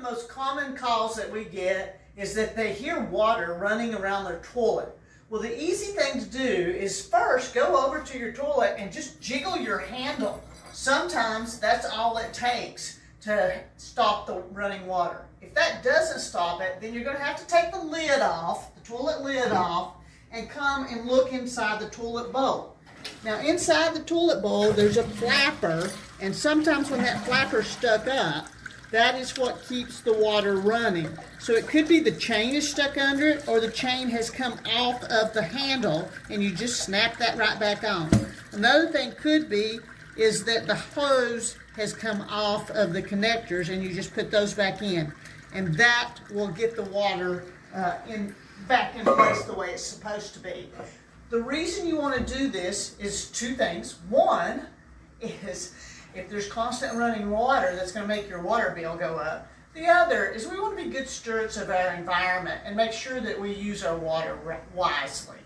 most common calls that we get is that they hear water running around their toilet. Well, the easy thing to do is first go over to your toilet and just jiggle your handle. Sometimes that's all it takes to stop the running water. If that doesn't stop it, then you're going to have to take the lid off, the toilet lid off, and come and look inside the toilet bowl. Now inside the toilet bowl there's a flapper, and sometimes when that flapper's stuck up, that is what keeps the water running. So it could be the chain is stuck under it, or the chain has come off of the handle and you just snap that right back on. Another thing could be is that the hose has come off of the connectors and you just put those back in. And that will get the water back in place the way it's supposed to be. The reason you want to do this is two things. One is if there's constant running water, that's going to make your water bill go up. The other is we want to be good stewards of our environment and make sure that we use our water wisely.